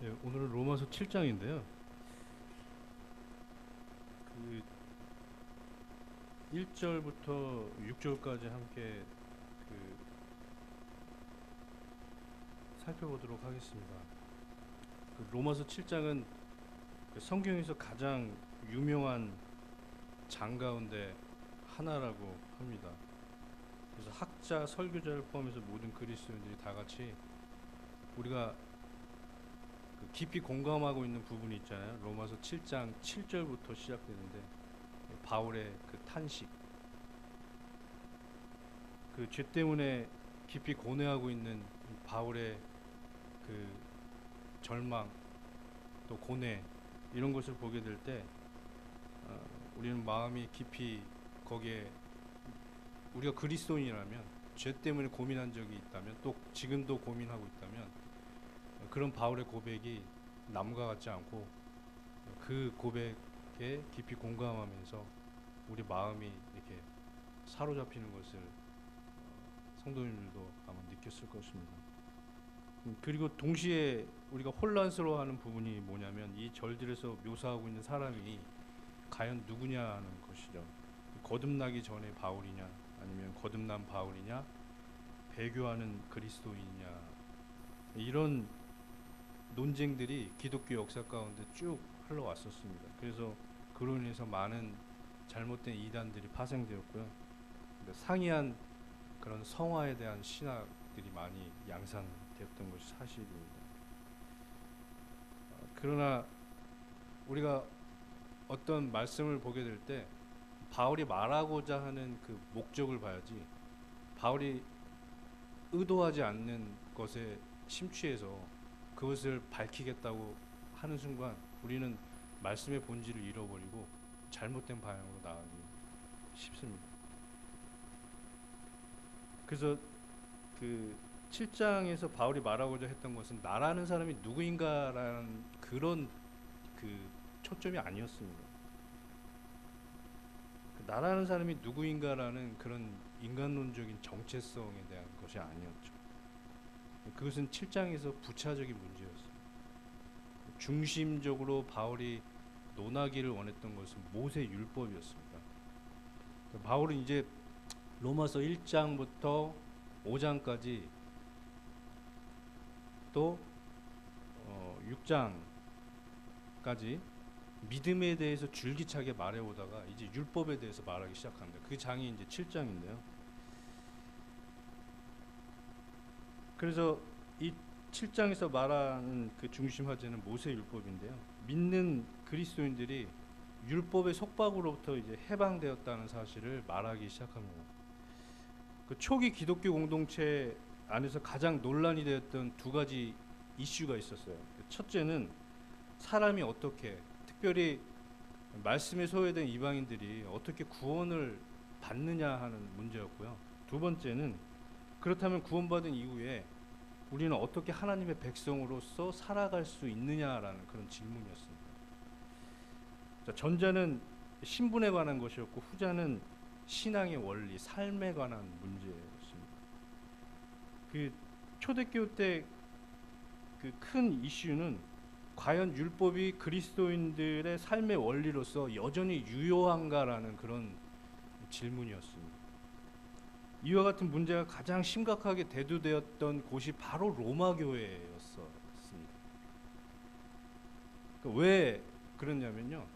예, 오늘은 로마서 7장인데요. 그 1절부터 6절까지 함께 그 살펴보도록 하겠습니다. 그 로마서 7장은 그 성경에서 가장 유명한 장 가운데 하나라고 합니다. 그래서 학자, 설교자를 포함해서 모든 그리스도인들이 다 같이 우리가 그 깊이 공감하고 있는 부분이 있잖아요. 로마서 7장 7절부터 시작되는데 바울의 그 탄식, 그 죄 때문에 깊이 고뇌하고 있는 바울의 그 절망 또 고뇌 이런 것을 보게 될 때 우리는 마음이 깊이 거기에 우리가 그리스도인이라면 죄 때문에 고민한 적이 있다면 또 지금도 고민하고 있다면 그런 바울의 고백이 남과 같지 않고 그 고백에 깊이 공감하면서 우리 마음이 이렇게 사로잡히는 것을 성도님들도 아마 느꼈을 것입니다. 그리고 동시에 우리가 혼란스러워하는 부분이 뭐냐면 이 절들에서 묘사하고 있는 사람이 과연 누구냐는 것이죠. 거듭나기 전에 바울이냐 아니면 거듭난 바울이냐 배교하는 그리스도인이냐 이런 논쟁들이 기독교 역사 가운데 쭉 흘러왔었습니다. 그래서 그로 인해서 많은 잘못된 이단들이 파생되었고요. 상이한 그런 성화에 대한 신학들이 많이 양산되었던 것이 사실입니다. 그러나 우리가 어떤 말씀을 보게 될 때 바울이 말하고자 하는 그 목적을 봐야지 바울이 의도하지 않는 것에 심취해서 그것을 밝히겠다고 하는 순간 우리는 말씀의 본질을 잃어버리고 잘못된 방향으로 나가기 쉽습니다. 그래서 그 7장에서 바울이 말하고자 했던 것은 나라는 사람이 누구인가라는 그런 그 초점이 아니었습니다. 나라는 사람이 누구인가라는 그런 인간론적인 정체성에 대한 것이 아니었죠. 그것은 7장에서 부차적인 문제였습니다. 중심적으로 바울이 논하기를 원했던 것은 모세 율법이었습니다. 바울은 이제 로마서 1장부터 5장까지 또 6장까지 믿음에 대해서 줄기차게 말해오다가 이제 율법에 대해서 말하기 시작합니다. 그 장이 이제 7장인데요. 그래서 이 7장에서 말하는 그 중심 화제는 모세 율법인데요. 믿는 그리스도인들이 율법의 속박으로부터 이제 해방되었다는 사실을 말하기 시작합니다. 그 초기 기독교 공동체 안에서 가장 논란이 되었던 두 가지 이슈가 있었어요. 첫째는 사람이 어떻게, 특별히 말씀에 소외된 이방인들이 어떻게 구원을 받느냐 하는 문제였고요. 두 번째는 그렇다면 구원받은 이후에 우리는 어떻게 하나님의 백성으로서 살아갈 수 있느냐라는 그런 질문이었습니다. 자, 전자는 신분에 관한 것이었고 후자는 신앙의 원리, 삶에 관한 문제였습니다. 그 초대교회 때 그 큰 이슈는 과연 율법이 그리스도인들의 삶의 원리로서 여전히 유효한가라는 그런 질문이었습니다. 이와 같은 문제가 가장 심각하게 대두되었던 곳이 바로 로마 교회였습니다. 왜 그랬냐면요,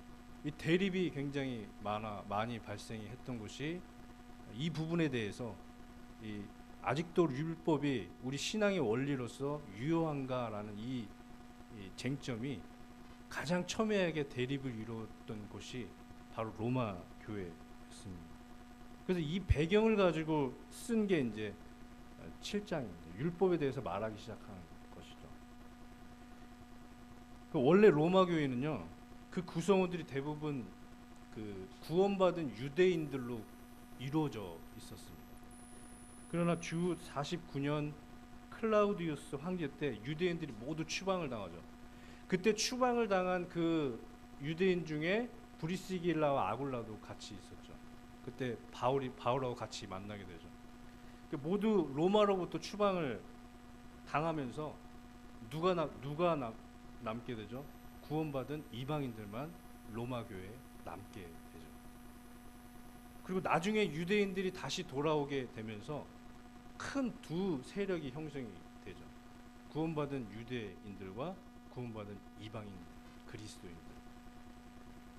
이 대립이 굉장히 많이 발생이 했던 것이 이 부분에 대해서 아직도 율법이 우리 신앙의 원리로서 유효한가라는 이 쟁점이 가장 첨예하게 대립을 이루었던 곳이 바로 로마 교회였습니다. 그래서 이 배경을 가지고 쓴 게 이제 7장입니다. 율법에 대해서 말하기 시작한 것이죠. 원래 로마 교회는요, 그 구성원들이 대부분 그 구원받은 유대인들로 이루어져 있었습니다. 그러나 주 49년 클라우디우스 황제 때 유대인들이 모두 추방을 당하죠. 그때 추방을 당한 그 유대인 중에 브리스길라와 아굴라도 같이 있었죠. 그때 바울하고 같이 만나게 되죠. 모두 로마로부터 추방을 당하면서 누가 남게 되죠? 구원받은 이방인들만 로마 교회에 남게 되죠. 그리고 나중에 유대인들이 다시 돌아오게 되면서 큰 두 세력이 형성이 되죠. 구원받은 유대인들과 구원받은 이방인 그리스도인들.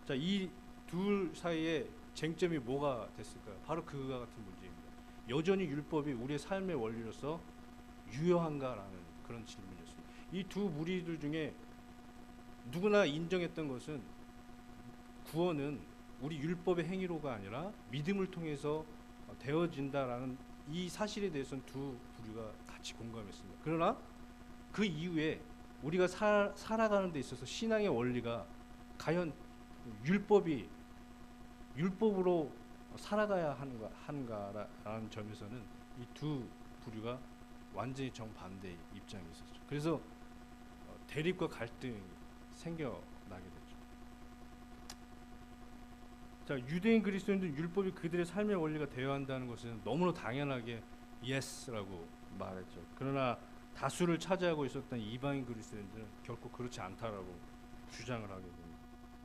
자, 이 둘 사이에 쟁점이 뭐가 됐을까요? 바로 그와 같은 문제입니다. 여전히 율법이 우리의 삶의 원리로서 유효한가라는 그런 질문이었습니다. 이 두 무리들 중에 누구나 인정했던 것은 구원은 우리 율법의 행위로가 아니라 믿음을 통해서 되어진다라는 이 사실에 대해서는 두 부류가 같이 공감했습니다. 그러나 그 이후에 우리가 살아가는 데 있어서 신앙의 원리가 과연 율법으로 살아가야 하는가라는 점에서는 이 두 부류가 완전히 정반대의 입장에 있었죠. 그래서 대립과 갈등이 생겨나게 됐죠. 자, 유대인 그리스도인들은 율법이 그들의 삶의 원리가 되어야 한다는 것은 너무나 당연하게 예스라고 말했죠. 그러나 다수를 차지하고 있었던 이방인 그리스도인들은 결코 그렇지 않다라고 주장을 하게 됩니다.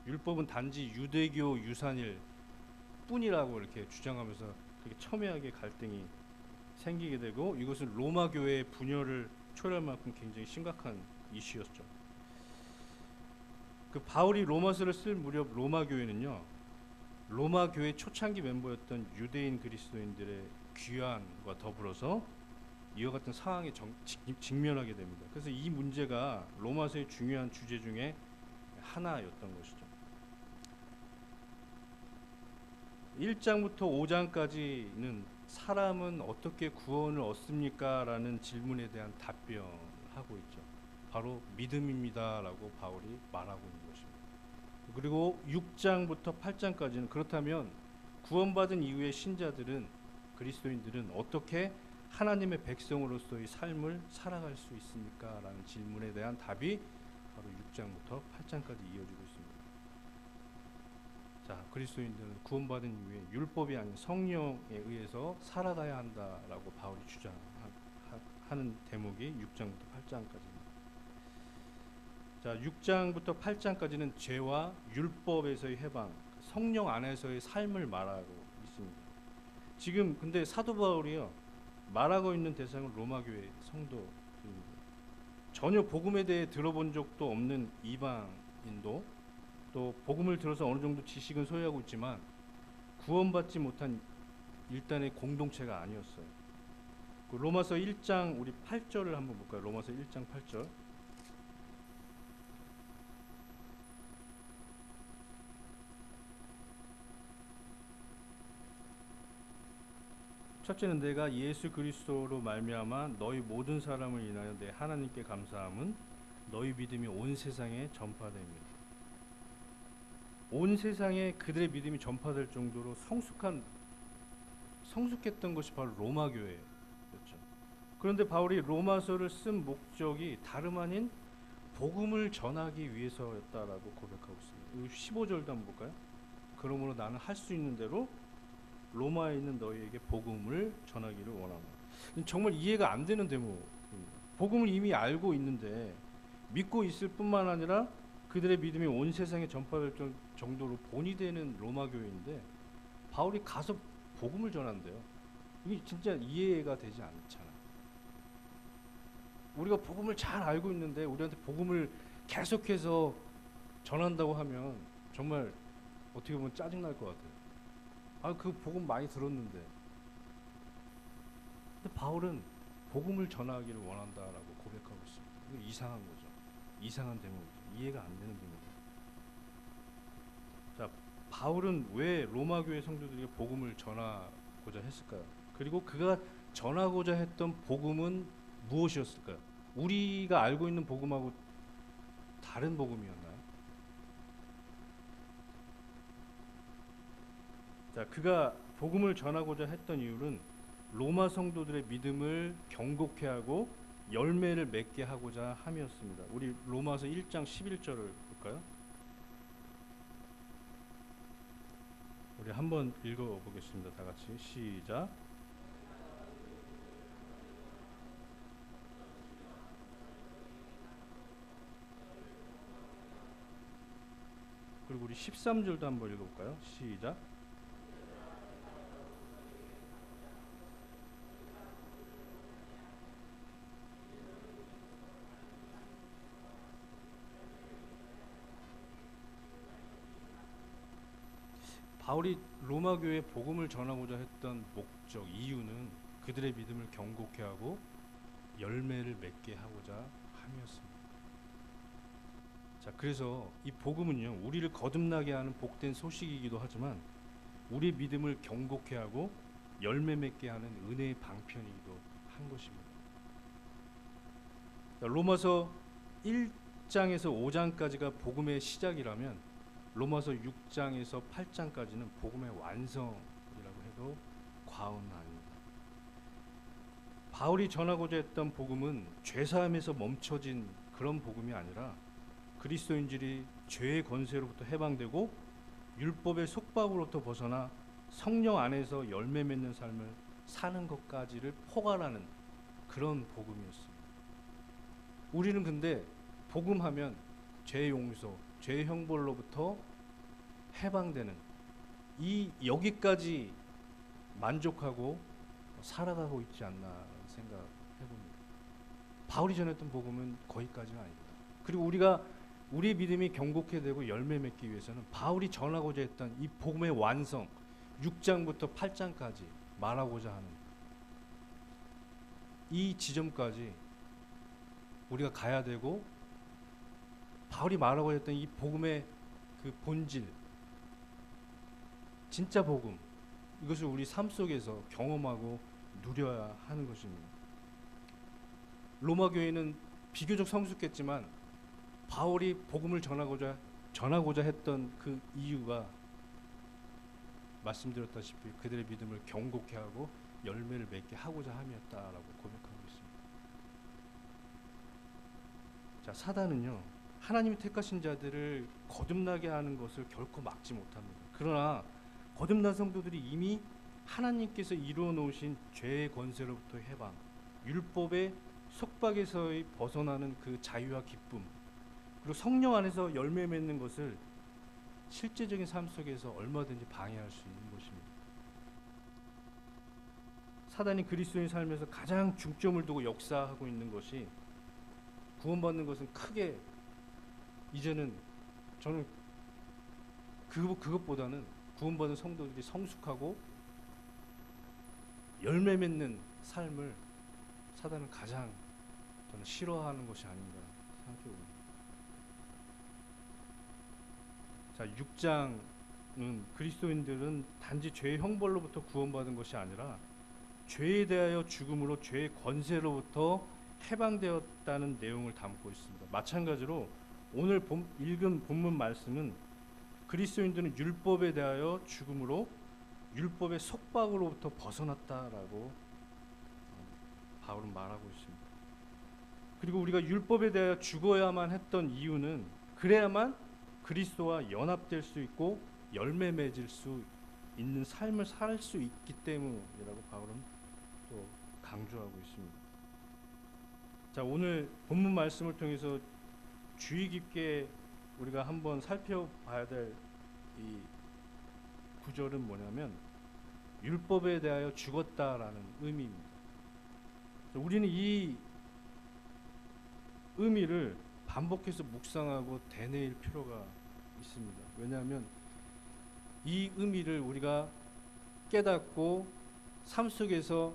율법은 단지 유대교 유산일 뿐이라고 이렇게 주장하면서 그렇게 첨예하게 갈등이 생기게 되고, 이것은 로마 교회의 분열을 초래할 만큼 굉장히 심각한 이슈였죠. 그 바울이 로마서를 쓸 무렵 로마 교회는요, 로마 교회 초창기 멤버였던 유대인 그리스도인들의 귀환과 더불어서 이와 같은 상황에 직면하게 됩니다. 그래서 이 문제가 로마서의 중요한 주제 중에 하나였던 것이죠. 1장부터 5장까지는 사람은 어떻게 구원을 얻습니까? 라는 질문에 대한 답변하고 있죠. 바로 믿음입니다라고 바울이 말하고 있는 것입니다. 그리고 6장부터 8장까지는 그렇다면 구원받은 이후의 신자들은, 그리스도인들은 어떻게 하나님의 백성으로서의 삶을 살아갈 수 있습니까? 라는 질문에 대한 답이 바로 6장부터 8장까지 이어지고 있습니다. 자, 그리스도인들은 구원받은 이후에 율법이 아닌 성령에 의해서 살아가야 한다라고 바울이 주장하는 대목이 6장부터 8장까지입니다. 자, 6장부터 8장까지는 죄와 율법에서의 해방, 성령 안에서의 삶을 말하고 있습니다. 지금 근데 사도 바울이요, 말하고 있는 대상은 로마 교회 성도들입니다. 전혀 복음에 대해 들어본 적도 없는 이방인도, 또 복음을 들어서 어느 정도 지식은 소유하고 있지만 구원받지 못한 일단의 공동체가 아니었어요. 그 로마서 1장 우리 8절을 한번 볼까요? 로마서 1장 8절. 첫째는 내가 예수 그리스도로 말미암아 너희 모든 사람을 인하여 내 하나님께 감사함은 너희 믿음이 온 세상에 전파됩니다. 온 세상에 그들의 믿음이 전파될 정도로 성숙했던 것이 바로 로마 교회였죠. 그런데 바울이 로마서를 쓴 목적이 다름 아닌 복음을 전하기 위해서였다라고 고백하고 있습니다. 15절도 한번 볼까요? 그러므로 나는 할 수 있는 대로 로마에 있는 너희에게 복음을 전하기를 원합니다. 정말 이해가 안 되는 대목입니다. 복음을 이미 알고 있는데 믿고 있을 뿐만 아니라 그들의 믿음이 온 세상에 전파될 정도로 본이 되는 로마 교회인데 바울이 가서 복음을 전한대요. 이게 진짜 이해가 되지 않잖아. 우리가 복음을 잘 알고 있는데 우리한테 복음을 계속해서 전한다고 하면 정말 어떻게 보면 짜증날 것 같아요. 아, 그 복음 많이 들었는데. 근데 바울은 복음을 전하기를 원한다라고 고백하고 있습니다. 이거 이상한 거죠. 이상한 대목이죠. 이해가 안 되는 대목이죠. 자, 바울은 왜 로마 교회 성도들에게 복음을 전하고자 했을까요? 그리고 그가 전하고자 했던 복음은 무엇이었을까요? 우리가 알고 있는 복음하고 다른 복음이었나요? 자, 그가 복음을 전하고자 했던 이유는 로마 성도들의 믿음을 경고케 하고 열매를 맺게 하고자 함이었습니다. 우리 로마서 1장 11절을 볼까요? 우리 한번 읽어보겠습니다. 다 같이 시작. 13절도 한번 읽어볼까요? 시작. 바울이 로마 교회에 복음을 전하고자 했던 목적, 이유는 그들의 믿음을 경고케 하고 열매를 맺게 하고자 함이었습니다. 자, 그래서 이 복음은요, 우리를 거듭나게 하는 복된 소식이기도 하지만 우리 믿음을 경고케 하고 열매 맺게 하는 은혜의 방편이기도 한 것입니다. 자, 로마서 1장에서 5장까지가 복음의 시작이라면 로마서 6장에서 8장까지는 복음의 완성이라고 해도 과언은 아닙니다. 바울이 전하고자 했던 복음은 죄사함에서 멈춰진 그런 복음이 아니라 그리스도인들이 죄의 권세로부터 해방되고 율법의 속박으로부터 벗어나 성령 안에서 열매 맺는 삶을 사는 것까지를 포괄하는 그런 복음이었습니다. 우리는 근데 복음하면 죄 용서, 죄 형벌로부터 해방되는 이 여기까지 만족하고 살아가고 있지 않나 생각해봅니다. 바울이 전했던 복음은 거기까지는 아닙니다. 그리고 우리가 우리 믿음이 경고케 되고 열매 맺기 위해서는 바울이 전하고자 했던 이 복음의 완성 6장부터 8장까지 말하고자 하는 이 지점까지 우리가 가야 되고 바울이 말하고자 했던 이 복음의 그 본질 진짜 복음 이것을 우리 삶 속에서 경험하고 누려야 하는 것입니다. 로마 교회는 비교적 성숙했지만 바울이 복음을 전하고자 했던 그 이유가 말씀드렸다시피 그들의 믿음을 경고케 하고 열매를 맺게 하고자 함이었다라고 고백하고 있습니다. 자, 사단은요, 하나님이 택하신 자들을 거듭나게 하는 것을 결코 막지 못합니다. 그러나 거듭난 성도들이 이미 하나님께서 이루어 놓으신 죄의 권세로부터 해방, 율법의 속박에서의 벗어나는 그 자유와 기쁨, 그리고 성령 안에서 열매 맺는 것을 실제적인 삶 속에서 얼마든지 방해할 수 있는 것입니다. 사단이 그리스도인 삶에서 가장 중점을 두고 역사하고 있는 것이 구원받는 것은 크게 이제는 저는 그것보다는 구원받은 성도들이 성숙하고 열매 맺는 삶을 사단은 가장 저는 싫어하는 것이 아닌가 생각해봅니다. 자, 6장은 그리스도인들은 단지 죄의 형벌로부터 구원받은 것이 아니라 죄에 대하여 죽음으로 죄의 권세로부터 해방되었다는 내용을 담고 있습니다. 마찬가지로 오늘 읽은 본문 말씀은 그리스도인들은 율법에 대하여 죽음으로 율법의 속박으로부터 벗어났다라고 바울은 말하고 있습니다. 그리고 우리가 율법에 대하여 죽어야만 했던 이유는 그래야만 그리스도와 연합될 수 있고 열매 맺을 수 있는 삶을 살 수 있기 때문이라고 바울은 또 강조하고 있습니다. 자, 오늘 본문 말씀을 통해서 주의 깊게 우리가 한번 살펴봐야 될 이 구절은 뭐냐면 율법에 대하여 죽었다라는 의미입니다. 우리는 이 의미를 반복해서 묵상하고 되뇌일 필요가 있습니다. 왜냐하면 이 의미를 우리가 깨닫고 삶 속에서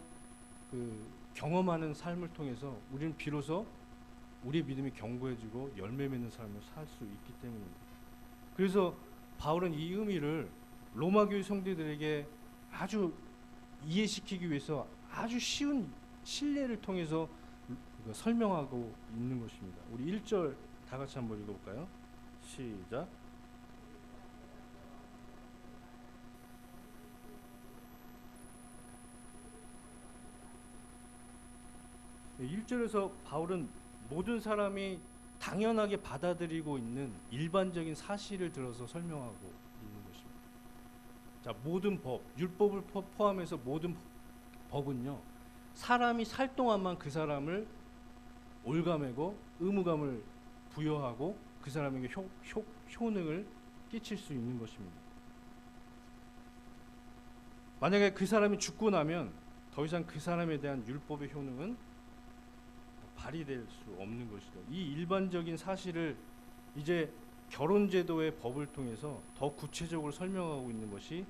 그 경험하는 삶을 통해서 우리는 비로소 우리의 믿음이 견고해지고 열매 맺는 삶을 살 수 있기 때문입니다. 그래서 바울은 이 의미를 로마 교회 성도들에게 아주 이해시키기 위해서 아주 쉬운 신뢰를 통해서 설명하고 있는 것입니다. 우리 1절 다 같이 한번 읽어볼까요? 시작. 네, 1절에서 바울은 모든 사람이 당연하게 받아들이고 있는 일반적인 사실을 들어서 설명하고 있는 것입니다. 자, 모든 법, 율법을 포함해서 모든 법은요, 사람이 살 동안만 그 사람을 올가매고 의무감을 부여하고 그 사람에게 효능을 끼칠 수 있는 것입니다. 만약에 그 사람이 죽고 나면 더 이상 그 사람에 대한 율법의 효능은 발휘될 수 없는 것이죠. 이 일반적인 사실을 이제 결혼제도의 법을 통해서 더 구체적으로 설명하고 있는 것이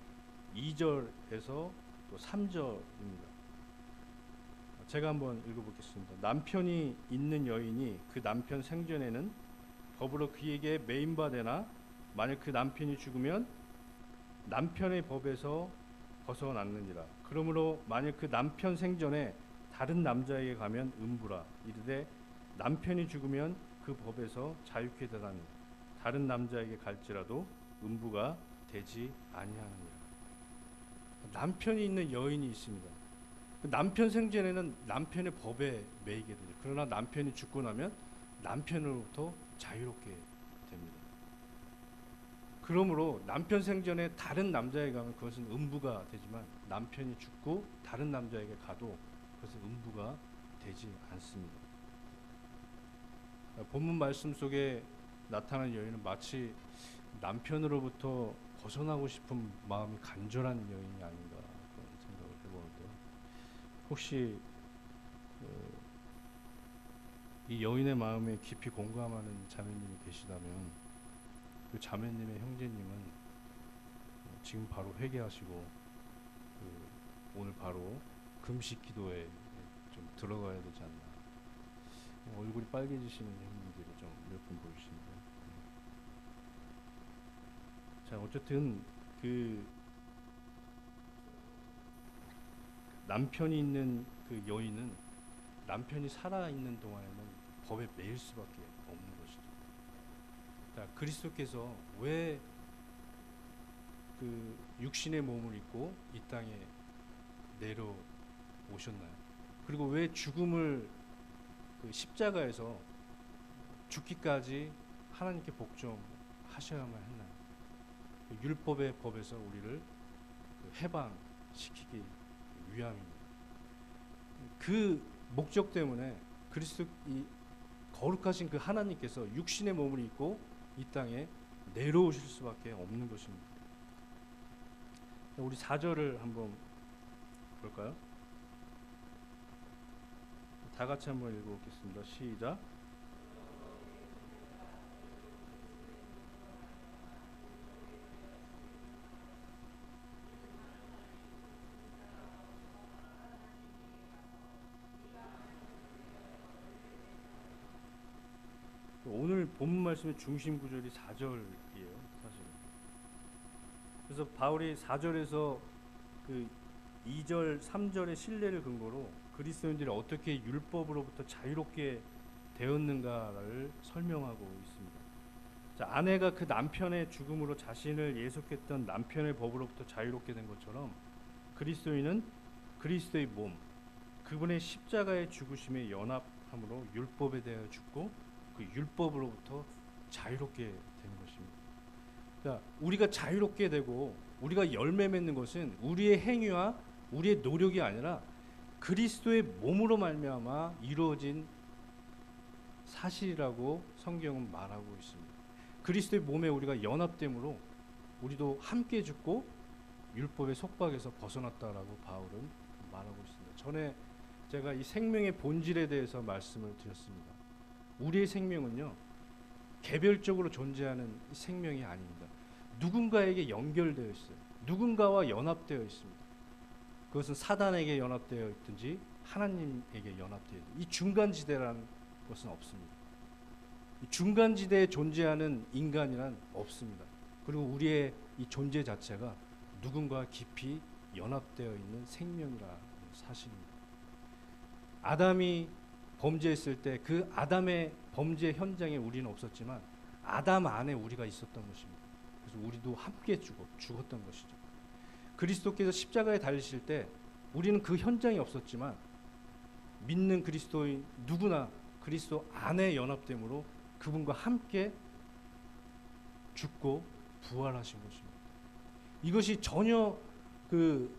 2절에서 또 3절입니다. 제가 한번 읽어보겠습니다. 남편이 있는 여인이 그 남편 생전에는 법으로 그에게 매임바 되나 만약 그 남편이 죽으면 남편의 법에서 벗어났느니라. 그러므로 만약 그 남편 생전에 다른 남자에게 가면 음부라. 이르되 남편이 죽으면 그 법에서 자유케 되다니 다른 남자에게 갈지라도 음부가 되지 아니하느니라. 남편이 있는 여인이 있습니다. 남편 생전에는 남편의 법에 매이게 되죠. 그러나 남편이 죽고 나면 남편으로부터 자유롭게 됩니다. 그러므로 남편 생전에 다른 남자에게 가면 그것은 음부가 되지만 남편이 죽고 다른 남자에게 가도 그것은 음부가 되지 않습니다. 본문 말씀 속에 나타난 여인은 마치 남편으로부터 벗어나고 싶은 마음이 간절한 여인이 아닌가 그런 생각을 해보는데요. 혹시 이 여인의 마음에 깊이 공감하는 자매님이 계시다면 그 자매님의 형제님은 지금 바로 회개하시고 오늘 바로 금식 기도에 좀 들어가야 되지 않나. 얼굴이 빨개지시는 형님들이 좀 몇 분 보이십니다. 자, 어쨌든 그 남편이 있는 그 여인은 남편이 살아 있는 동안에는 법에 매일 수밖에 없는 것이죠. 자, 그리스도께서 왜 그 육신의 몸을 입고 이 땅에 내려오셨나요? 그리고 왜 죽음을 그 십자가에서 죽기까지 하나님께 복종하셔야만 했나요? 율법의 법에서 우리를 해방시키기 위함입니다. 그 목적 때문에 그리스도 이 거룩하신 그 하나님께서 육신의 몸을 입고 이 땅에 내려오실 수밖에 없는 것입니다. 우리 4절을 한번 볼까요? 다 같이 한번 읽어보겠습니다. 시작. 오늘 본문 말씀의 중심 구절이 4절이에요, 사실은. 그래서 바울이 4절에서 그 2절, 3절의 신뢰를 근거로 그리스도인들이 어떻게 율법으로부터 자유롭게 되었는가를 설명하고 있습니다. 자, 아내가 그 남편의 죽음으로 자신을 예속했던 남편의 법으로부터 자유롭게 된 것처럼 그리스도인은 그리스도의 몸, 그분의 십자가의 죽으심에 연합함으로 율법에 대하여 죽고 그 율법으로부터 자유롭게 되는 것입니다. 자, 우리가 자유롭게 되고 우리가 열매 맺는 것은 우리의 행위와 우리의 노력이 아니라 그리스도의 몸으로 말미암아 이루어진 사실이라고 성경은 말하고 있습니다. 그리스도의 몸에 우리가 연합됨으로 우리도 함께 죽고 율법의 속박에서 벗어났다라고 바울은 말하고 있습니다. 전에 제가 이 생명의 본질에 대해서 말씀을 드렸습니다. 우리의 생명은요, 개별적으로 존재하는 생명이 아닙니다. 누군가에게 연결되어 있어요. 누군가와 연합되어 있습니다. 그것은 사단에게 연합되어 있든지 하나님에게 연합되어 있든지 이 중간지대라는 것은 없습니다. 이 중간지대에 존재하는 인간이란 없습니다. 그리고 우리의 이 존재 자체가 누군가와 깊이 연합되어 있는 생명이라는 사실입니다. 아담이 범죄했을 때 그 아담의 범죄 현장에 우리는 없었지만 아담 안에 우리가 있었던 것입니다. 그래서 우리도 함께 죽었던 것이죠. 그리스도께서 십자가에 달리실 때 우리는 그 현장에 없었지만 믿는 그리스도인 누구나 그리스도 안에 연합됨으로 그분과 함께 죽고 부활하신 것입니다. 이것이 전혀 그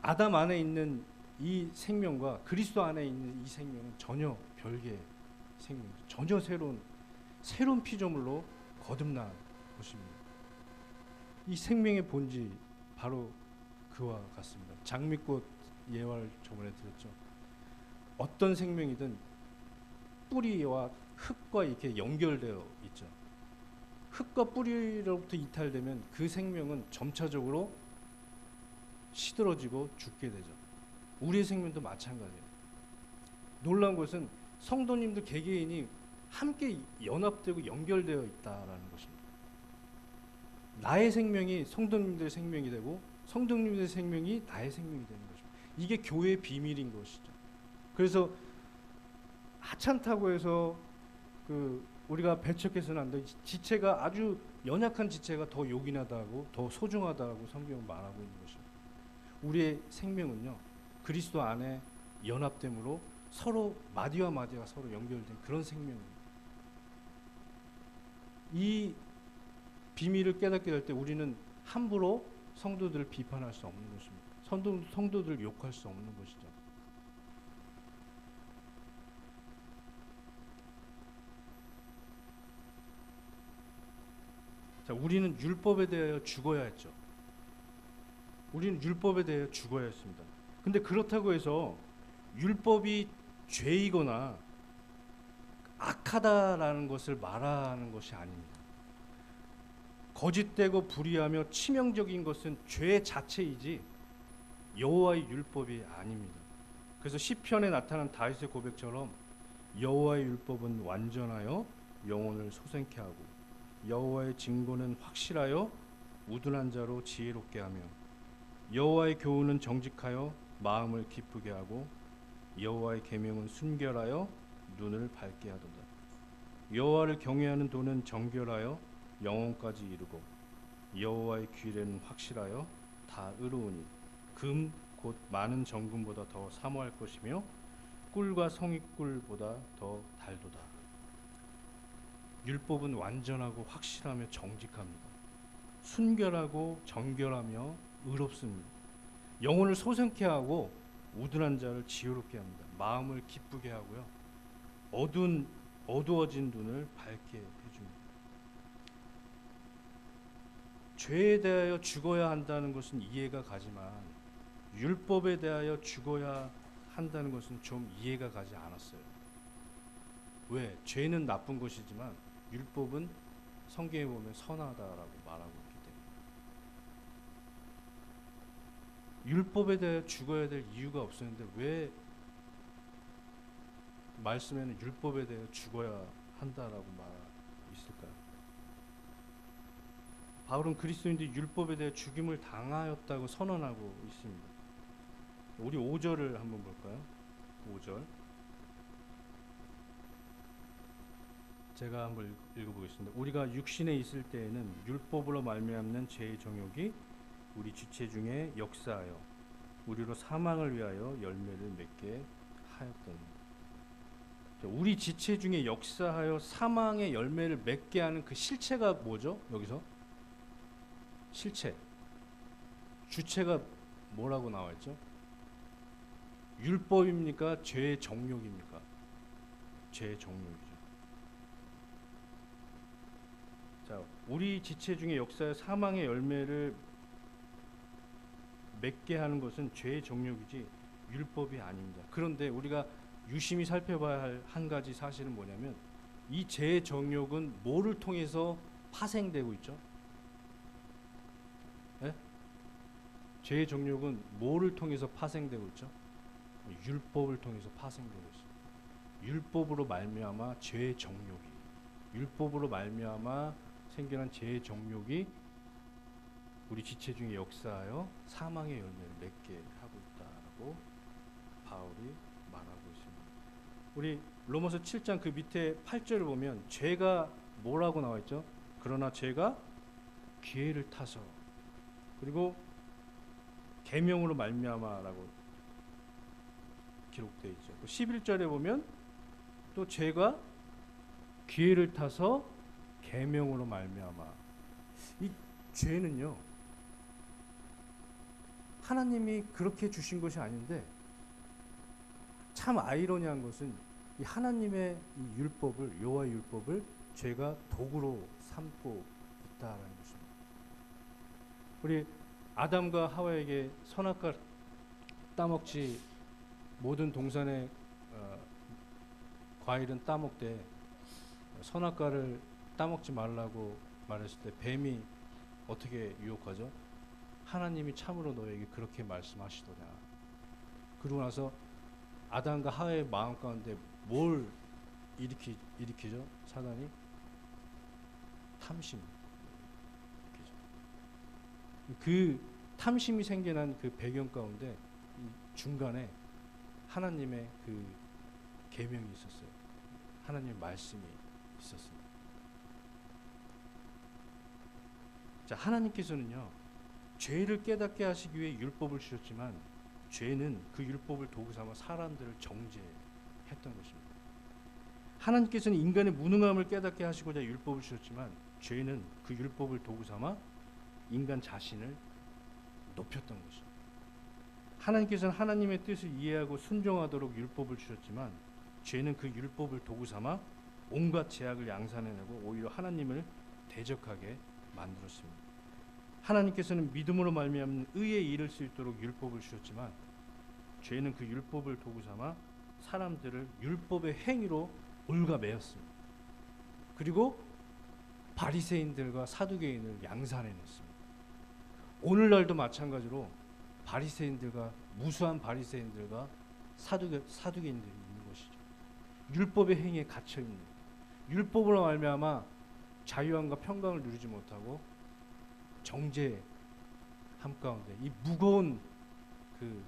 아담 안에 있는 이 생명과 그리스도 안에 있는 이 생명은 전혀 별개의 생명이죠. 전혀 새로운 피조물로 거듭난 것입니다. 이 생명의 본질 바로 그와 같습니다. 장미꽃 예화를 저번에 들었죠. 어떤 생명이든 뿌리와 흙과 이렇게 연결되어 있죠. 흙과 뿌리로부터 이탈되면 그 생명은 점차적으로 시들어지고 죽게 되죠. 우리의 생명도 마찬가지예요. 놀라운 것은 성도님들 개개인이 함께 연합되고 연결되어 있다라는 것입니다. 나의 생명이 성도님들의 생명이 되고 성도님들의 생명이 나의 생명이 되는 것입니다. 이게 교회의 비밀인 것이죠. 그래서 하찮다고 해서 우리가 배척해서는 안 돼. 지체가 아주 연약한 지체가 더 요긴하다고 더 소중하다고 성경은 말하고 있는 것입니다. 우리의 생명은요 그리스도 안에 연합됨으로 서로 마디와 마디가 서로 연결된 그런 생명입니다. 이 비밀을 깨닫게 될 때 우리는 함부로 성도들을 비판할 수 없는 것입니다. 성도들을 욕할 수 없는 것이죠. 자, 우리는 율법에 대하여 죽어야 했죠. 우리는 율법에 대하여 죽어야 했습니다. 근데 그렇다고 해서 율법이 죄이거나 악하다라는 것을 말하는 것이 아닙니다. 거짓되고 불의하며 치명적인 것은 죄 자체이지 여호와의 율법이 아닙니다. 그래서 시편에 나타난 다윗의 고백처럼 여호와의 율법은 완전하여 영혼을 소생케 하고 여호와의 징고는 확실하여 우둔한 자로 지혜롭게 하며 여호와의 교훈은 정직하여 마음을 기쁘게 하고 여호와의 계명은 순결하여 눈을 밝게 하도다. 여호와를 경외하는 도는 정결하여 영혼까지 이르고 여호와의 규례는 확실하여 다 의로우니 금 곧 많은 정금보다 더 사모할 것이며 꿀과 성익꿀보다 더 달도다. 율법은 완전하고 확실하며 정직합니다. 순결하고 정결하며 의롭습니다. 영혼을 소생케 하고 우둔한 자를 지혜롭게 합니다. 마음을 기쁘게 하고요. 어두워진 눈을 밝게 해줍니다. 죄에 대하여 죽어야 한다는 것은 이해가 가지만 율법에 대하여 죽어야 한다는 것은 좀 이해가 가지 않았어요. 왜? 죄는 나쁜 것이지만 율법은 성경에 보면 선하다라고 말하고 있기 때문에 율법에 대하여 죽어야 될 이유가 없었는데 왜 말씀에는 율법에 대하여 죽어야 한다라고 있을까요? 바울은 그리스도인들이 율법에 대해 죽임을 당하였다고 선언하고 있습니다. 우리 5절을 한번 볼까요? 5절 제가 한번 읽어보겠습니다. 우리가 육신에 있을 때에는 율법으로 말미암는 죄의 정욕이 우리 지체 중에 역사하여 우리로 사망을 위하여 열매를 맺게 하였더니. 우리 지체 중에 역사하여 사망의 열매를 맺게 하는 그 실체가 뭐죠? 여기서 실체 주체가 뭐라고 나와 있죠? 율법입니까? 죄의 정욕입니까? 죄의 정욕이죠. 자, 우리 지체 중에 역사의 사망의 열매를 맺게 하는 것은 죄의 정욕이지 율법이 아닙니다. 그런데 우리가 유심히 살펴봐야 할 한 가지 사실은 뭐냐면 이 죄의 정욕은 뭐를 통해서 파생되고 있죠? 네? 죄의 정욕은 뭐를 통해서 파생되고 있죠? 율법을 통해서 파생되고 있습니다. 율법으로 말미암아 죄의 정욕이, 율법으로 말미암아 생겨난 죄의 정욕이 우리 지체 중에 역사하여 사망의 열매를 맺게 하고 있다고 바울이 말하고 있습니다. 우리 로마서 7장 그 밑에 8절을 보면 죄가 뭐라고 나와 있죠? 그러나 죄가 기회를 타서 그리고 계명으로 말미암아라고 기록되어 있죠. 11절에 보면 또 죄가 기회를 타서 계명으로 말미암아. 이 죄는요 하나님이 그렇게 주신 것이 아닌데 참 아이러니한 것은 이 하나님의 이 율법을 여호와의 율법을 죄가 도구로 삼고 있다라는 것입니다. 우리 아담과 하와에게 선악과 따먹지 모든 동산의 과일은 따먹되 선악과를 따먹지 말라고 말했을 때 뱀이 어떻게 유혹하죠? 하나님이 참으로 너에게 그렇게 말씀하시더냐. 그러고 나서 아담과 하와의 마음 가운데 뭘 일으키죠? 사단이 탐심. 그 탐심이 생겨난 그 배경 가운데 중간에 하나님의 그 계명이 있었어요. 하나님의 말씀이 있었습니다. 자, 하나님께서는요, 죄를 깨닫게 하시기 위해 율법을 주셨지만 죄는 그 율법을 도구 삼아 사람들을 정죄했던 것입니다. 하나님께서는 인간의 무능함을 깨닫게 하시고자 율법을 주셨지만 죄는 그 율법을 도구 삼아 인간 자신을 높였던 것입니다. 하나님께서는 하나님의 뜻을 이해하고 순종하도록 율법을 주셨지만 죄는 그 율법을 도구 삼아 온갖 죄악을 양산해내고 오히려 하나님을 대적하게 만들었습니다. 하나님께서는 믿음으로 말미암는 의에 이를 수 있도록 율법을 주셨지만 죄는 그 율법을 도구 삼아 사람들을 율법의 행위로 올가매었습니다. 그리고 바리새인들과 사두개인을 양산해냈습니다. 오늘날도 마찬가지로 바리새인들과 무수한 바리새인들과 사두개인들이 있는 것이죠. 율법의 행위에 갇혀 있는, 율법으로 말미암아 자유함과 평강을 누리지 못하고 정죄함 가운데 이 무거운 그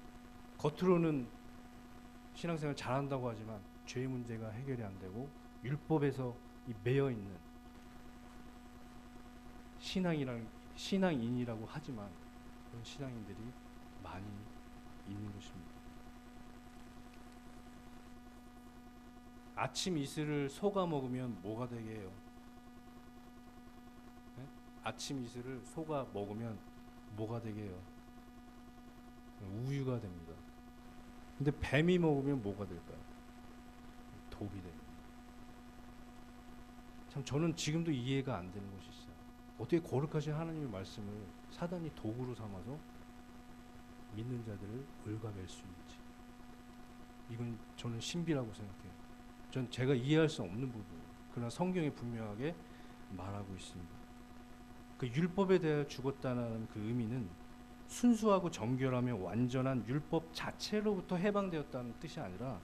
겉으로는 신앙생활 잘한다고 하지만 죄의 문제가 해결이 안 되고 율법에서 이 매여 있는 신앙인이라고 하지만 그런 신앙인들이 많이 있는 것입니다. 아침 이슬을 속아 먹으면 뭐가 되게 해요? 네? 아침 이슬을 속아 먹으면 뭐가 되게 해요? 우유가 됩니다. 근데 뱀이 먹으면 뭐가 될까요? 독이 됩니다. 참 저는 지금도 이해가 안 되는 것이 있어요. 어떻게 거룩하신 하나님의 말씀을 사단이 도구로 삼아서 믿는 자들을 올가맬 수 있는지, 이건 저는 신비라고 생각해요. 전 제가 이해할 수 없는 부분이에요. 그러나 성경에 분명하게 말하고 있습니다. 그 율법에 대하여 죽었다는 그 의미는 순수하고 정결하며 완전한 율법 자체로부터 해방되었다는 뜻이 아니라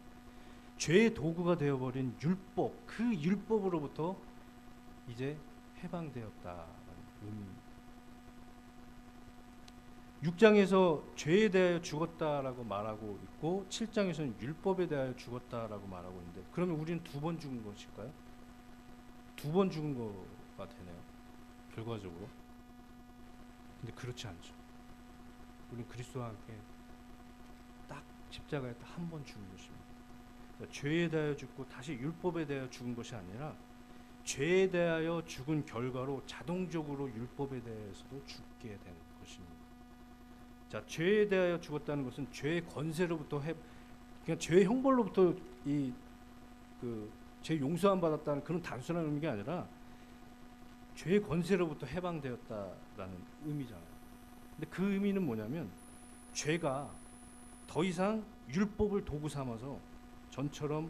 죄의 도구가 되어버린 율법, 그 율법으로부터 이제 해방되었다는 의미입니다. 6장에서 죄에 대하여 죽었다라고 말하고 있고 7장에서는 율법에 대하여 죽었다라고 말하고 있는데, 그러면 우리는 두 번 죽은 것일까요? 두 번 죽은 거가 되네요, 결과적으로. 근데 그렇지 않죠. 우리는 그리스도와 함께 딱 십자가에 딱 한 번 죽은 것입니다. 그러니까 죄에 대하여 죽고 다시 율법에 대하여 죽은 것이 아니라 죄에 대하여 죽은 결과로 자동적으로 율법에 대해서도 죽게 된 것입니다. 자, 죄에 대하여 죽었다는 것은 죄의 권세로부터 그냥 죄의 형벌로부터 죄 용서함 받았다는 그런 단순한 의미가 아니라 죄의 권세로부터 해방되었다라는 의미잖아요. 근데 그 의미는 뭐냐면 죄가 더 이상 율법을 도구 삼아서 전처럼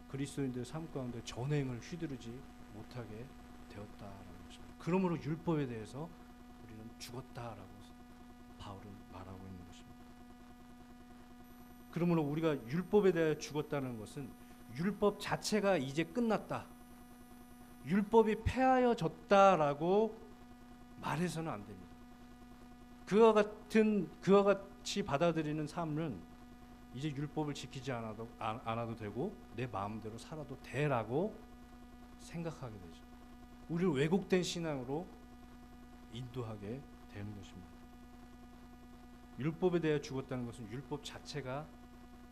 그리스도인들의 삶 가운데 전행을 휘두르지 못하게 되었다라는 것입니다. 그러므로 율법에 대해서 우리는 죽었다라고 바울은 말하고 있는 것입니다. 그러므로 우리가 율법에 대해 죽었다는 것은 율법 자체가 이제 끝났다, 율법이 폐하여졌다라고 말해서는 안 됩니다. 그와 같이 받아들이는 삶은 이제 율법을 지키지 않아도 되고 내 마음대로 살아도 돼라고 생각하게 되죠. 우리를 왜곡된 신앙으로 인도하게 되는 것입니다. 율법에 대해 죽었다는 것은 율법 자체가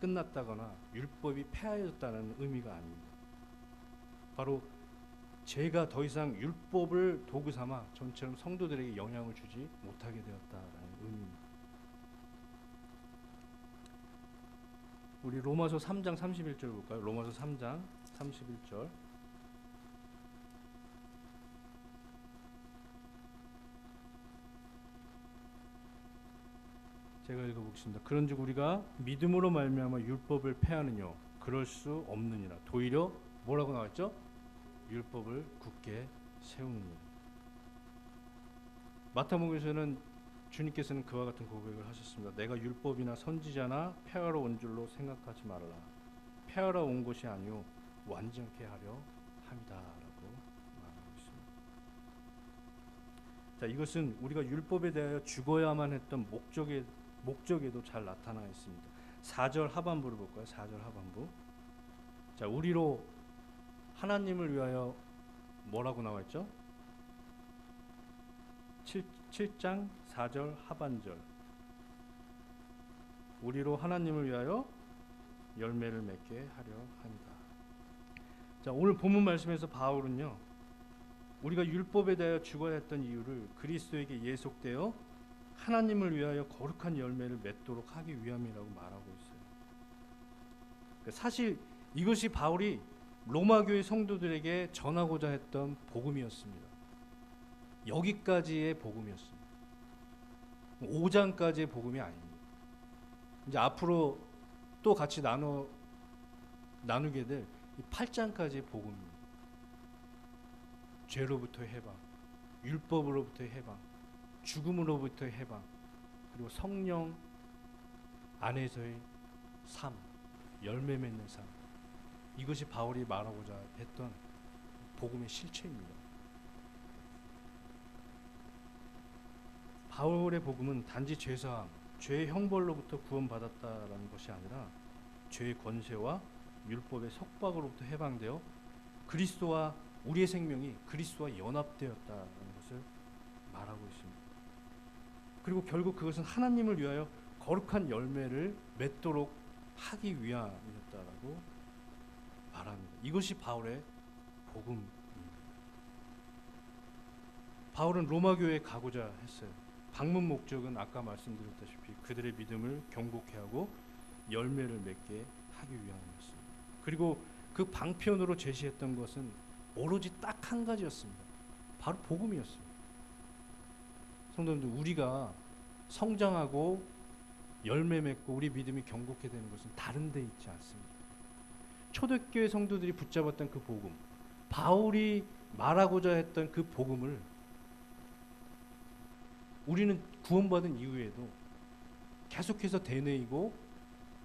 끝났다거나 율법이 폐하여졌다는 의미가 아닙니다. 바로 죄가 더 이상 율법을 도구 삼아 전처럼 성도들에게 영향을 주지 못하게 되었다라는 의미입니다. 우리 로마서 3장 31절 볼까요? 로마서 3장 31절. 제가 읽어보겠습니다. 그런즉 우리가 믿음으로 말미암아 율법을 폐하느뇨 그럴 수 없느니라. 도리어 뭐라고 나왔죠? 율법을 굳게 세우느니라. 마태복음에서는 주님께서는 그와 같은 고백을 하셨습니다. 내가 율법이나 선지자나 폐하러 온 줄로 생각하지 말라. 폐하러 온 것이 아니요 완전케 하려 함이다라고 말하고 있습니다. 자, 이것은 우리가 율법에 대하여 죽어야만 했던 목적에도 잘 나타나 있습니다. 4절 하반부를 볼까요? 4절 하반부. 자, 우리로 하나님을 위하여 뭐라고 나와 있죠? 7장 4절 하반절. 우리로 하나님을 위하여 열매를 맺게 하려 합니다. 자, 오늘 본문 말씀에서 바울은요, 우리가 율법에 대하여 죽어야 했던 이유를 그리스도에게 예속되어 하나님을 위하여 거룩한 열매를 맺도록 하기 위함이라고 말하고 있어요. 그러니까 사실 이것이 바울이 로마 교회 성도들에게 전하고자 했던 복음이었습니다. 여기까지의 복음이었습니다. 5장까지의 복음이 아닙니다. 이제 앞으로 또 같이 나누게 될 이 8장까지의 복음입니다. 죄로부터의 해방, 율법으로부터의 해방, 죽음으로부터의 해방, 그리고 성령 안에서의 삶, 열매 맺는 삶. 이것이 바울이 말하고자 했던 복음의 실체입니다. 바울의 복음은 단지 죄사함, 죄의 형벌로부터 구원받았다라는 것이 아니라 죄의 권세와 율법의 속박으로부터 해방되어 그리스도와 우리의 생명이 그리스도와 연합되었다는 것을 말하고 있습니다. 그리고 결국 그것은 하나님을 위하여 거룩한 열매를 맺도록 하기 위함이었다라고 말합니다. 이것이 바울의 복음입니다. 바울은 로마 교회에 가고자 했어요. 방문 목적은 아까 말씀드렸다시피 그들의 믿음을 경고케 하고 열매를 맺게 하기 위함이었습니다. 그리고 그 방편으로 제시했던 것은 오로지 딱 한 가지였습니다. 바로 복음이었습니다. 성도님들, 우리가 성장하고 열매 맺고 우리 믿음이 경고케 되는 것은 다른 데 있지 않습니다. 초대교회 성도들이 붙잡았던 그 복음, 바울이 말하고자 했던 그 복음을 우리는 구원받은 이후에도 계속해서 되뇌이고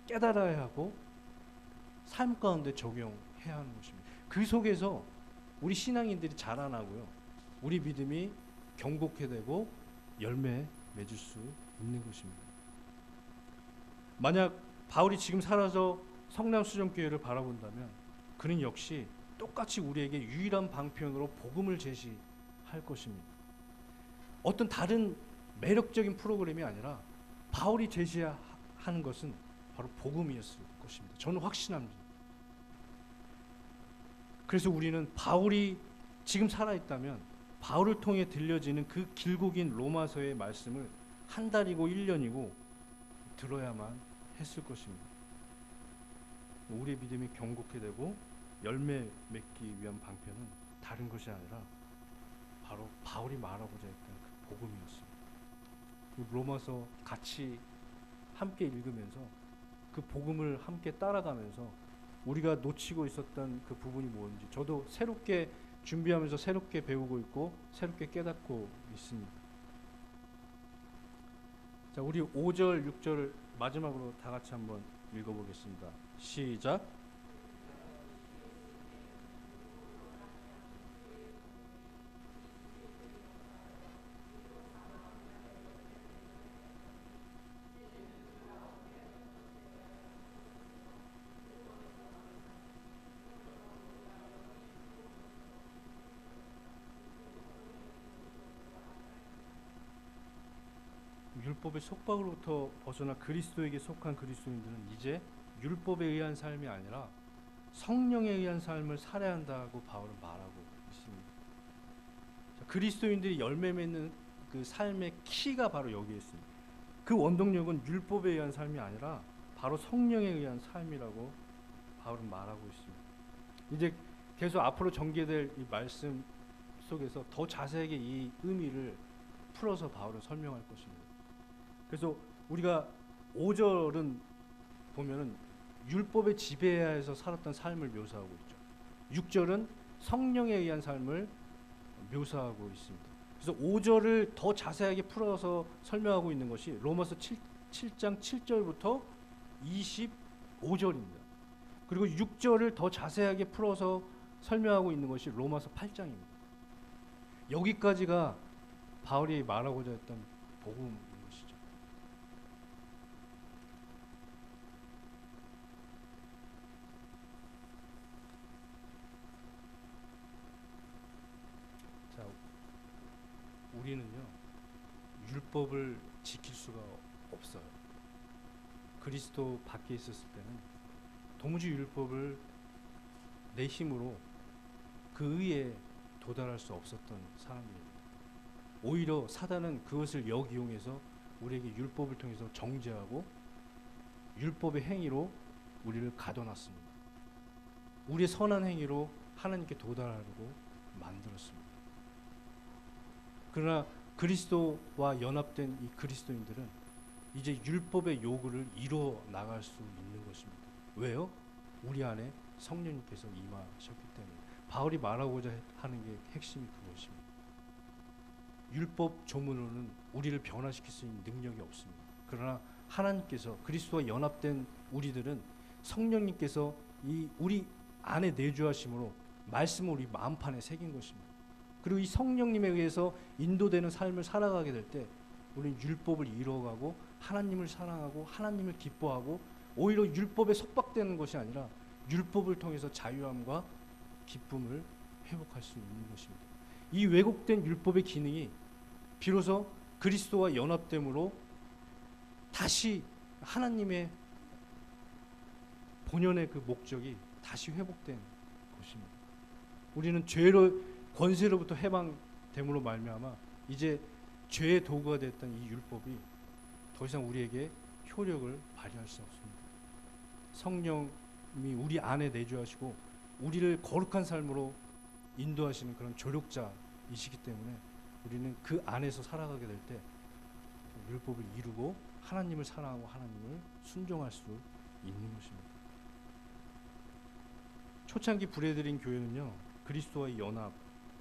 깨달아야 하고 삶 가운데 적용해야 하는 것입니다. 그 속에서 우리 신앙인들이 자라나고요, 우리 믿음이 경고케 되고 열매 맺을 수 있는 것입니다. 만약 바울이 지금 살아서 성남수정교회를 바라본다면 그는 역시 똑같이 우리에게 유일한 방편으로 복음을 제시할 것입니다. 어떤 다른 매력적인 프로그램이 아니라 바울이 제시하는 것은 바로 복음이었을 것입니다. 저는 확신합니다. 그래서 우리는 바울이 지금 살아있다면 바울을 통해 들려지는 그 길고 긴 로마서의 말씀을 한 달이고 1년이고 들어야만 했을 것입니다. 우리의 믿음이 경고케 되고 열매 맺기 위한 방편은 다른 것이 아니라 바로 바울이 말하고자 했던 그 복음이었습니다. 로마서 같이 함께 읽으면서 그 복음을 함께 따라가면서 우리가 놓치고 있었던 그 부분이 뭔지 저도 새롭게 준비하면서 새롭게 배우고 있고 새롭게 깨닫고 있습니다. 자, 우리 5절, 6절 마지막으로 다 같이 한번 읽어보겠습니다. 시작. 율법의 속박으로부터 벗어나 그리스도에게 속한 그리스도인들은 이제 율법에 의한 삶이 아니라 성령에 의한 삶을 살아야 한다고 바울은 말하고 있습니다. 자, 그리스도인들이 열매 맺는 그 삶의 키가 바로 여기에 있습니다. 그 원동력은 율법에 의한 삶이 아니라 바로 성령에 의한 삶이라고 바울은 말하고 있습니다. 이제 계속 앞으로 전개될 이 말씀 속에서 더 자세하게 이 의미를 풀어서 바울은 설명할 것입니다. 그래서 우리가 5절은 보면은 율법의 지배하에서 살았던 삶을 묘사하고 있죠. 6절은 성령에 의한 삶을 묘사하고 있습니다. 그래서 5절을 더 자세하게 풀어서 설명하고 있는 것이 로마서 7장 7절부터 25절입니다. 그리고 6절을 더 자세하게 풀어서 설명하고 있는 것이 로마서 8장입니다. 여기까지가 바울이 말하고자 했던 복음인 것이죠. 자, 우리는요, 율법을 지킬 수가 없어요. 그리스도 밖에 있었을 때는 도무지 율법을 내 힘으로 그 의에 도달할 수 없었던 사람입니다. 오히려 사단은 그것을 역이용해서 우리에게 율법을 통해서 정죄하고 율법의 행위로 우리를 가둬놨습니다. 우리의 선한 행위로 하나님께 도달하려고 만들었습니다. 그러나 그리스도와 연합된 이 그리스도인들은 이제 율법의 요구를 이루어 나갈 수 있는 것입니다. 왜요? 우리 안에 성령님께서 임하셨기 때문에. 바울이 말하고자 하는 게 핵심이 그것입니다. 율법 조문으로는 우리를 변화시킬 수 있는 능력이 없습니다. 그러나 하나님께서 그리스도와 연합된 우리들은 성령님께서 이 우리 안에 내주하심으로 말씀을 우리 마음판에 새긴 것입니다. 그리고 이 성령님에 의해서 인도되는 삶을 살아가게 될 때 우리는 율법을 이루어가고 하나님을 사랑하고 하나님을 기뻐하고 오히려 율법에 속박되는 것이 아니라 율법을 통해서 자유함과 기쁨을 회복할 수 있는 것입니다. 이 왜곡된 율법의 기능이 비로소 그리스도와 연합됨으로 다시 하나님의 본연의 그 목적이 다시 회복된 것입니다. 우리는 죄로 권세로부터 해방됨으로 말미암아 이제 죄의 도구가 됐던 이 율법이 더 이상 우리에게 효력을 발휘할 수 없습니다. 성령이 우리 안에 내주하시고 우리를 거룩한 삶으로 인도하시는 그런 조력자이시기 때문에 우리는 그 안에서 살아가게 될 때 율법을 이루고 하나님을 사랑하고 하나님을 순종할 수 있는 것입니다. 초창기 부례드린 교회는요, 그리스도와의 연합,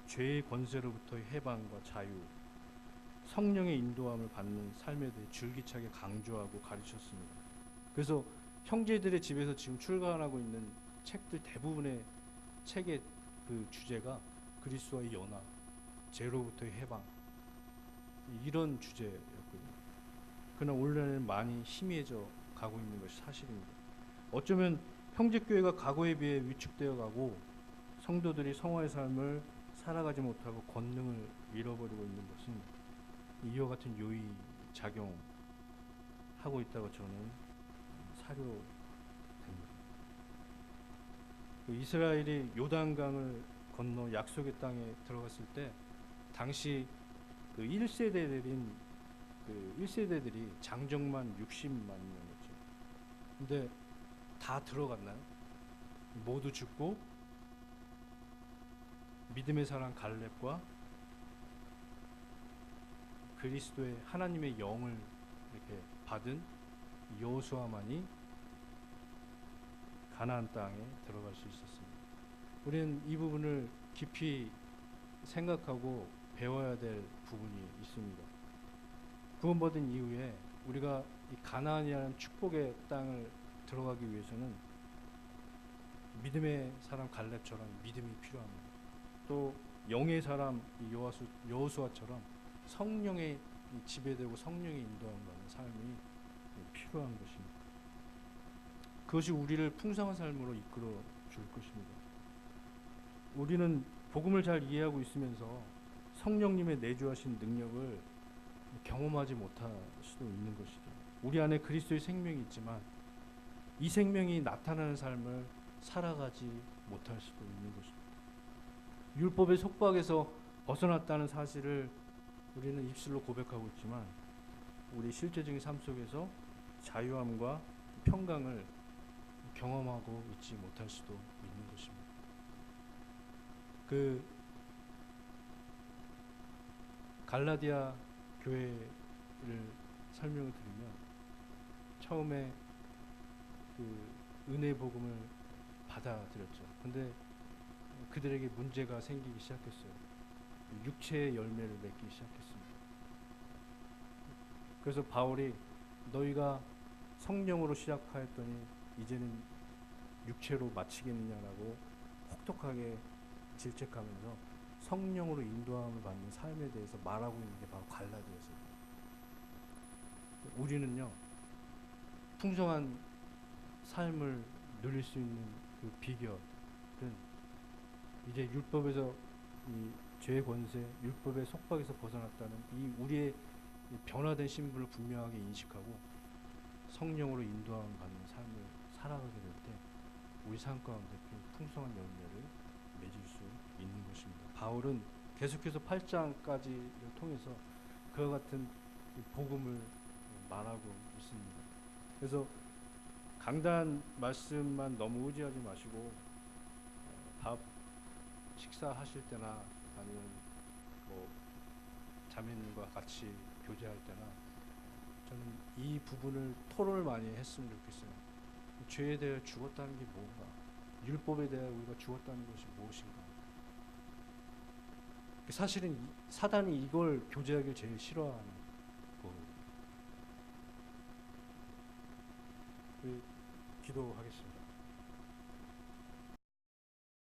죄의 권세로부터의 해방과 자유, 성령의 인도함을 받는 삶에 대해 줄기차게 강조하고 가르쳤습니다. 그래서 형제들의 집에서 지금 출간하고 있는 책들 대부분의 책의 그 주제가 그리스도와의 연합, 죄로부터의 해방, 이런 주제였거든요. 그러나 오늘날에는 많이 희미해져 가고 있는 것이 사실입니다. 어쩌면 형제교회가 과거에 비해 위축되어 가고 성도들이 성화의 삶을 살아가지 못하고 권능을 잃어버리고 있는 것은 이와 같은 요인 작용하고 있다고 저는 사료됩니다. 이스라엘이 요단강을 건너 약속의 땅에 들어갔을 때 당시 그 1세대들이 장정만 60만 명이었죠. 근데 다 들어갔나요? 모두 죽고 믿음의 사람 갈렙과 그리스도의 하나님의 영을 이렇게 받은 여호수아만이 가나안 땅에 들어갈 수 있었습니다. 우리는 이 부분을 깊이 생각하고 배워야 될 부분이 있습니다. 구원받은 이후에 우리가 이 가나안이라는 축복의 땅을 들어가기 위해서는 믿음의 사람 갈렙처럼 믿음이 필요합니다. 또 영의 사람 여호수아처럼 성령의 지배되고 성령의 인도함을 받는 삶이 필요한 것입니다. 그것이 우리를 풍성한 삶으로 이끌어 줄 것입니다. 우리는 복음을 잘 이해하고 있으면서 성령님의 내주하신 능력을 경험하지 못할 수도 있는 것이죠. 우리 안에 그리스도의 생명이 있지만 이 생명이 나타나는 삶을 살아가지 못할 수도 있는 것입니다. 율법의 속박에서 벗어났다는 사실을 우리는 입술로 고백하고 있지만 우리 실제적인 삶 속에서 자유함과 평강을 경험하고 있지 못할 수도 있는 것입니다. 그 갈라디아 교회를 설명을 드리면 처음에 그 은혜 복음을 받아들였죠. 근데 그들에게 문제가 생기기 시작했어요. 육체의 열매를 맺기 시작했습니다. 그래서 바울이 너희가 성령으로 시작하였더니 이제는 육체로 마치겠느냐라고 혹독하게 질책하면서 성령으로 인도함을 받는 삶에 대해서 말하고 있는 게 바로 갈라디아서예요. 우리는요, 풍성한 삶을 누릴 수 있는 그 비결은 이제 율법에서 이 죄의 권세, 율법의 속박에서 벗어났다는 이 우리의 변화된 신분을 분명하게 인식하고 성령으로 인도함을 받는 삶을 살아가게 될 때 우리 삶 가운데 그 풍성한 열매를 맺을 수 있는 것입니다. 바울은 계속해서 8장까지를 통해서 그와 같은 복음을 말하고 있습니다. 그래서 강단 말씀만 너무 의지하지 마시고 밥 식사하실 때나 아니면 뭐 자매님과 같이 교제할 때나 저는 이 부분을 토론을 많이 했으면 좋겠어요. 죄에 대해 죽었다는 게 뭔가, 율법에 대해 우리가 죽었다는 것이 무엇인가. 사실은 사단이 이걸 교제하길 제일 싫어하는 거거든요. 기도하겠습니다.